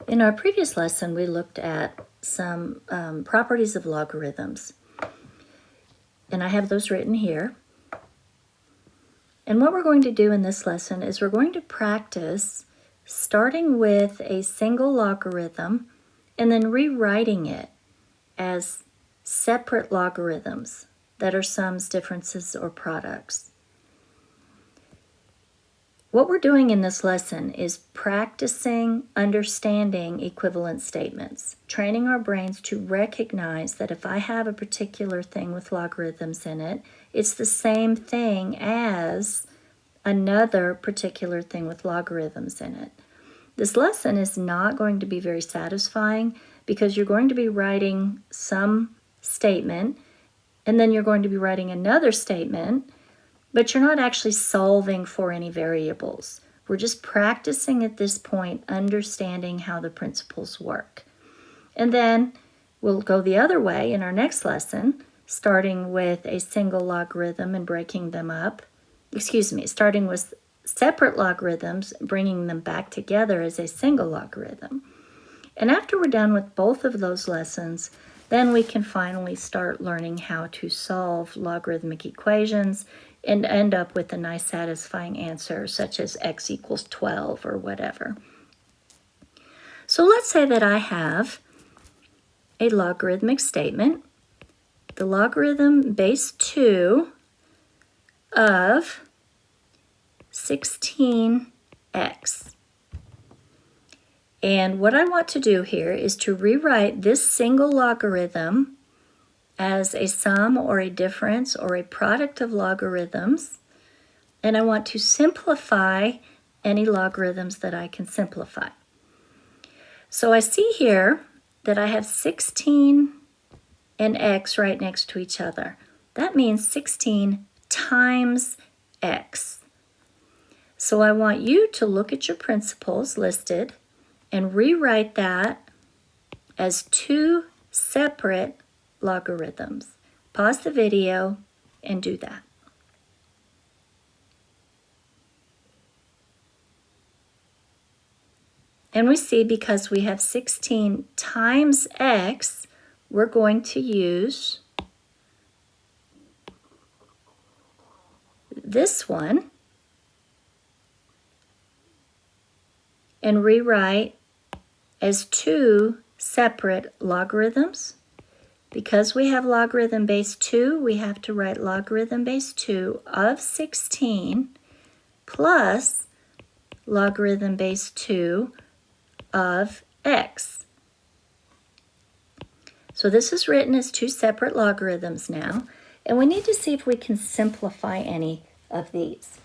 In our previous lesson, we looked at some properties of logarithms, and I have those written here. And what we're going to do in this lesson is we're going to practice starting with a single logarithm and then rewriting it as separate logarithms that are sums, differences, or products. What we're doing in this lesson is practicing understanding equivalent statements, training our brains to recognize that if I have a particular thing with logarithms in it, it's the same thing as another particular thing with logarithms in it. This lesson is not going to be very satisfying because you're going to be writing some statement and then you're going to be writing another statement, but you're not actually solving for any variables. We're just practicing at this point, understanding how the principles work. And then we'll go the other way in our next lesson, starting with a single logarithm and breaking them up. Starting with separate logarithms, bringing them back together as a single logarithm. And after we're done with both of those lessons, then we can finally start learning how to solve logarithmic equations and end up with a nice satisfying answer such as x equals 12 or whatever. So let's say that I have a logarithmic statement, the logarithm base 2 of 16x. And what I want to do here is to rewrite this single logarithm as a sum or a difference or a product of logarithms, and I want to simplify any logarithms that I can simplify. So I see here that I have 16 and x right next to each other. That means 16 times x. So I want you to look at your principles listed and rewrite that as two separate logarithms. Pause the video and do that. And we see because we have 16 times x, we're going to use this one and rewrite as two separate logarithms. Because we have logarithm base 2, we have to write logarithm base 2 of 16 plus logarithm base 2 of x. So this is written as two separate logarithms now, and we need to see if we can simplify any of these.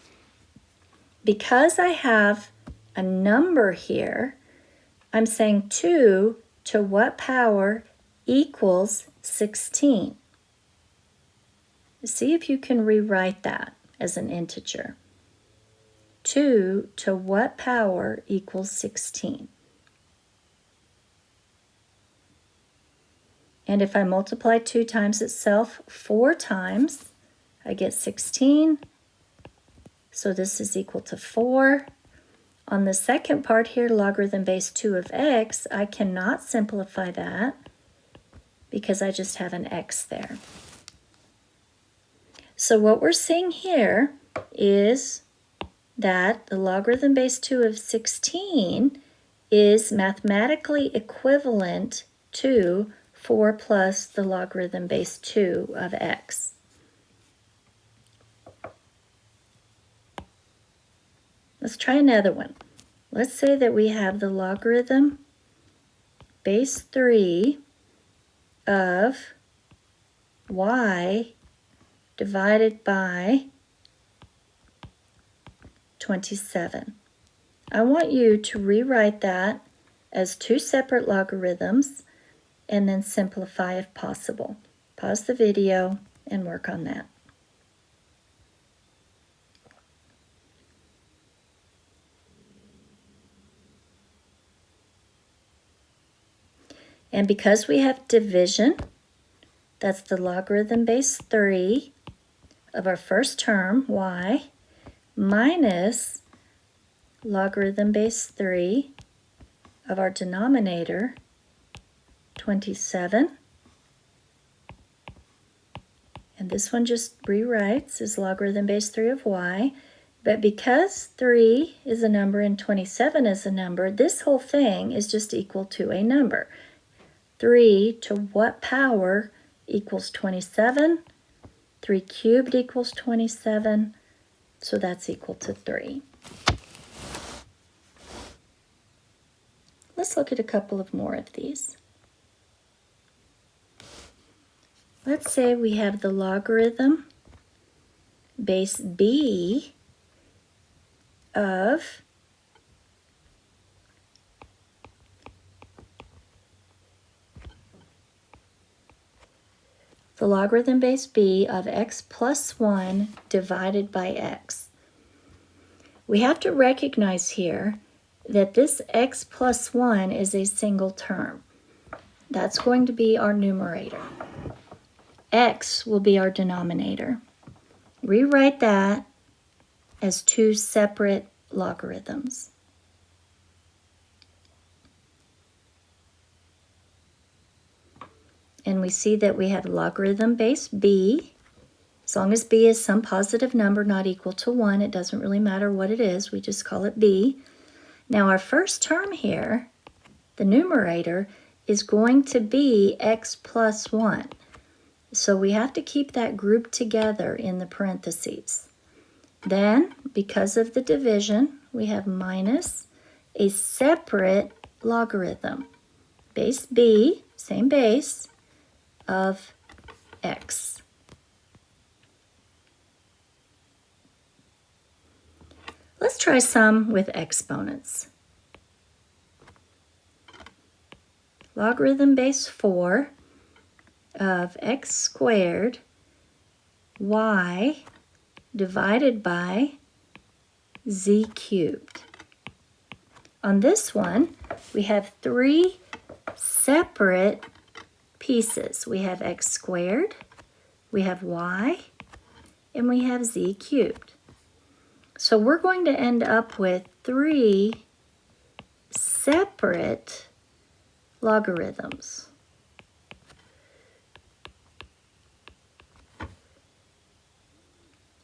Because I have a number here, I'm saying 2 to what power equals 16. See if you can rewrite that as an integer. 2 to what power equals 16? And if I multiply 2 times itself 4 times, I get 16. So this is equal to 4. On the second part here, logarithm base 2 of x, I cannot simplify that because I just have an x there. So what we're seeing here is that the logarithm base 2 of 16 is mathematically equivalent to 4 plus the logarithm base 2 of x. Let's try another one. Let's say that we have the logarithm base 3 of y divided by 27. I want you to rewrite that as two separate logarithms and then simplify if possible. Pause the video and work on that. And because we have division, that's the logarithm base 3 of our first term, y, minus logarithm base 3 of our denominator, 27. And this one just rewrites as logarithm base 3 of y. But because 3 is a number and 27 is a number, this whole thing is just equal to a number. 3 to what power equals 27? 3 cubed equals 27, so that's equal to 3. Let's look at a couple of more of these. Let's say we have the logarithm base b of the logarithm base b of x plus 1 divided by x. We have to recognize here that this x plus 1 is a single term. That's going to be our numerator. X will be our denominator. Rewrite that as two separate logarithms. And we see that we have logarithm base b. As long as b is some positive number not equal to 1, it doesn't really matter what it is, we just call it b. Now our first term here, the numerator, is going to be x plus 1. So we have to keep that grouped together in the parentheses. Then, because of the division, we have minus a separate logarithm, base b, same base, of x. Let's try some with exponents. Logarithm base 4 of x squared y divided by z cubed. On this one, we have three separate pieces. We have x squared, we have y, and we have z cubed. So we're going to end up with three separate logarithms.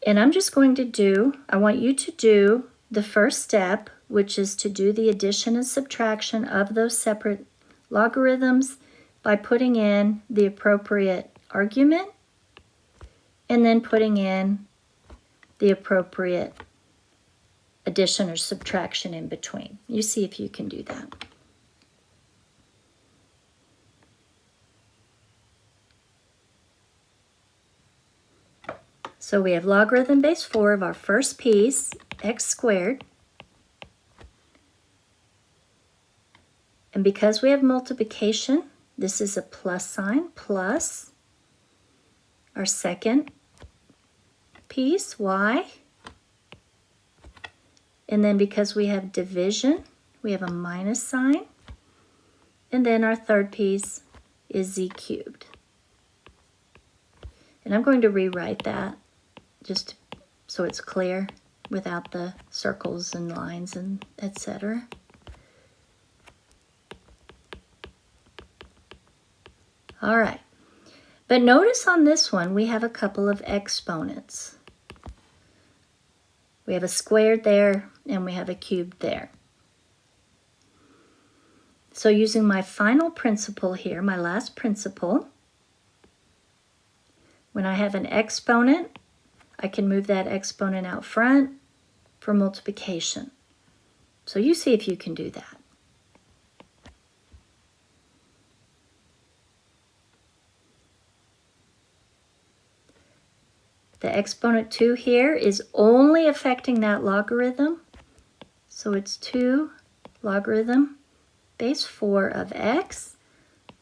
And I'm just going to do, I want you to do the first step, which is to do the addition and subtraction of those separate logarithms by putting in the appropriate argument and then putting in the appropriate addition or subtraction in between. You see if you can do that. So we have logarithm base 4 of our first piece, x squared. And because we have multiplication, this is a plus sign, plus our second piece, y. And then because we have division, we have a minus sign. And then our third piece is z cubed. And I'm going to rewrite that just so it's clear without the circles and lines and etc. All right, but notice on this one we have a couple of exponents. We have a squared there and we have a cubed there. So using my final principle here, my last principle, when I have an exponent, I can move that exponent out front for multiplication. So you see if you can do that. The exponent 2 here is only affecting that logarithm. So it's 2 logarithm base 4 of x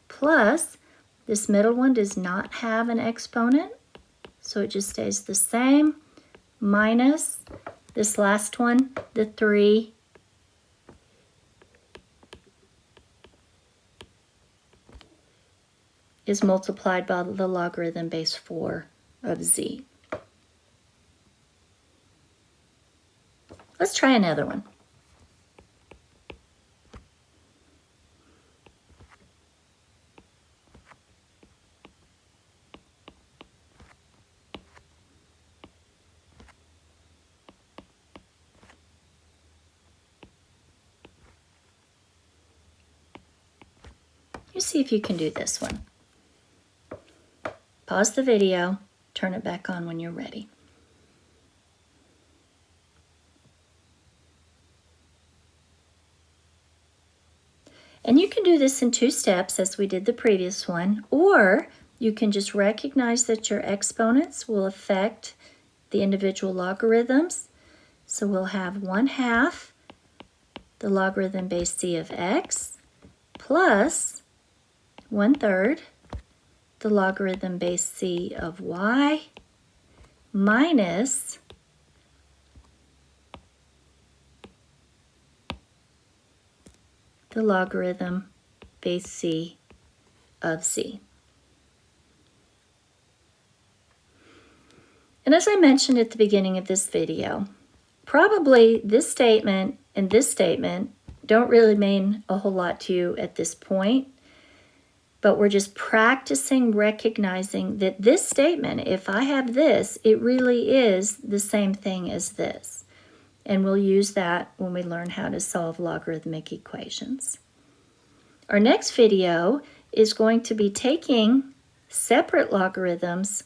plus this middle one does not have an exponent. So it just stays the same, minus this last one, the 3, is multiplied by the logarithm base 4 of z. Let's try another one. me see if you can do this one. Pause the video, turn it back on when you're ready. And you can do this in 2 steps as we did the previous one, or you can just recognize that your exponents will affect the individual logarithms. So we'll have 1/2 the logarithm base c of x plus 1/3 the logarithm base c of y minus the logarithm base c of c. And as I mentioned at the beginning of this video, probably this statement and this statement don't really mean a whole lot to you at this point, but we're just practicing recognizing that this statement, if I have this, it really is the same thing as this. And we'll use that when we learn how to solve logarithmic equations. Our next video is going to be taking separate logarithms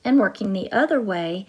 and working the other way